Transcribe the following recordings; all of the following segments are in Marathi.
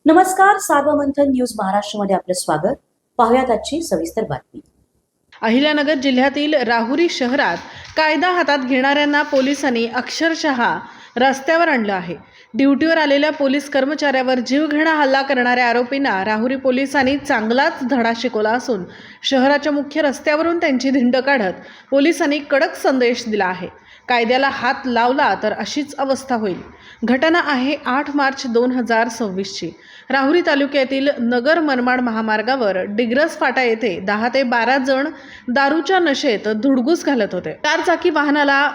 नमस्कार, सार्वमंथन न्यूज महाराष्ट्रमध्ये आपलं स्वागत. पाहुयात आजची सविस्तर बातमी. अहिल्यानगर जिल्ह्यातील राहुरी शहरात कायदा हातात घेणाऱ्यांना पोलिसांनी अक्षरशः रस्त्यावर आणलं आहे. ड्युटीवर आलेल्या पोलीस कर्मचाऱ्यावर जीवघेणा हल्ला करणाऱ्या आरोपींना राहुरी पोलिसांनी चांगलाच धडा शिकवला असून शहराच्या मुख्य रस्त्यावरून त्यांची धिंड काढत पोलिसांनी कडक संदेश दिला आहे. कायद्याला हात लावला तर अशीच अवस्था होईल. घटना आहे 8 मार्च 2026ची. राहुरी तालुक्यातील नगर मनमाड महामार्गावर डिग्रस फाटा येथे 10 ते 12 जण दारूच्या नशेत धुडगूस घालत होते. 4 चाकी वाहनाला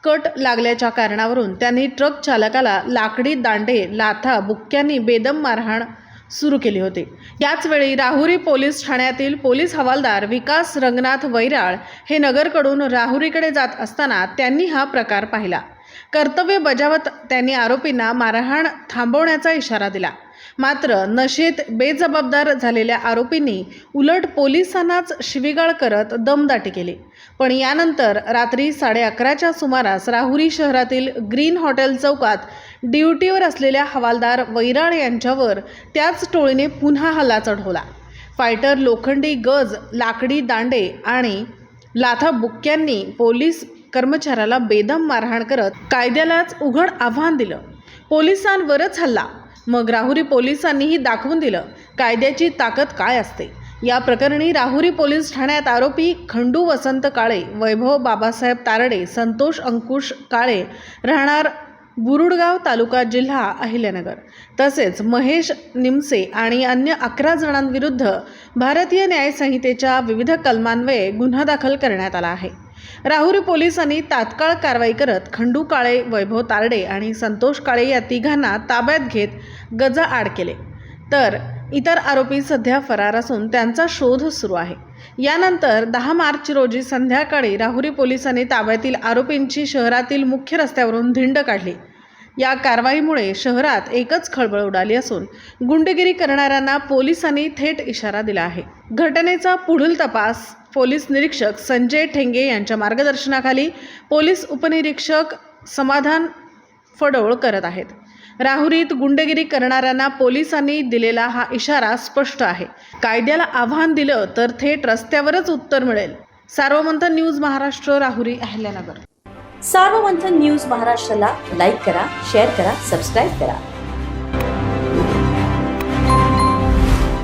कट लागल्याच्या कारणावरून त्यांनी ट्रक चालकाला लाकडी दांडे, लाथा, बुक्क्यांनी बेदम मारहाण सुरू केली होती. याच वेळी राहुरी पोलीस ठाण्यातील पोलीस हवालदार विकास रंगनाथ वैराळ हे नगरकडून राहुरीकडे जात असताना त्यांनी हा प्रकार पाहिला. कर्तव्य बजावत त्यांनी आरोपींना मारहाण थांबवण्याचा इशारा दिला. मात्र नशेत बेजबाबदार झालेल्या आरोपींनी उलट पोलिसांनाच शिवीगाळ करत दमदाटी केली. पण यानंतर रात्री 11:30च्या सुमारास राहुरी शहरातील ग्रीन हॉटेल चौकात ड्युटीवर असलेल्या हवालदार वैराळ यांच्यावर त्याच टोळीने पुन्हा हल्ला चढवला. फायटर, लोखंडी गज, लाकडी दांडे आणि लाथा बुक्क्यांनी पोलीस कर्मचाऱ्याला बेदम मारहाण करत कायद्यालाच उघड आव्हान दिलं. पोलिसांवरच हल्ला. मग राहुरी पोलिसांनीही दाखवून दिलं कायद्याची ताकद काय असते. या प्रकरणी राहुरी पोलीस ठाण्यात आरोपी खंडू वसंत काळे, वैभव बाबासाहेब तारडे, संतोष अंकुश काळे राहणार बुरुडगाव, तालुका जिल्हा अहिल्यानगर, तसेच महेश निमसे आणि अन्य 11 जणांविरुद्ध भारतीय न्याय संहितेच्या विविध कलमान्वये गुन्हा दाखल करण्यात आला आहे. राहुरी पोलिसांनी तात्काळ कारवाई करत खंडू काळे, वैभव तारडे आणि संतोष काळे या तिघांना ताब्यात घेत गजाआड केले. तर इतर आरोपी सध्या फरार असून त्यांचा शोध सुरू आहे. यानंतर 10 मार्च रोजी संध्याकाळी राहुरी पोलिसांनी ताब्यातील आरोपींची शहरातील मुख्य रस्त्यावरून धिंड काढली. या कारवाईमुळे शहरात एकच खळबळ उडाली असून गुंडगिरी करणाऱ्यांना पोलिसांनी थेट इशारा दिला आहे. घटनेचा पुढील तपास पोलीस निरीक्षक संजय ठेंगे यांच्या मार्गदर्शनाखाली पोलीस उपनिरीक्षक समाधान फडोळ करत आहेत. राहुरीत गुंडगिरी करणाऱ्यांना पोलिसांनी दिलेला हा इशारा स्पष्ट आहे. कायद्याला आव्हान दिलं तर थेट रस्त्यावरच उत्तर मिळेल. सार्वमंथन न्यूज महाराष्ट्र, राहुरी, अहिल्यानगर. सार्वमंथन न्यूज महाराष्ट्राला लाईक करा, शेअर करा, सबस्क्राईब करा.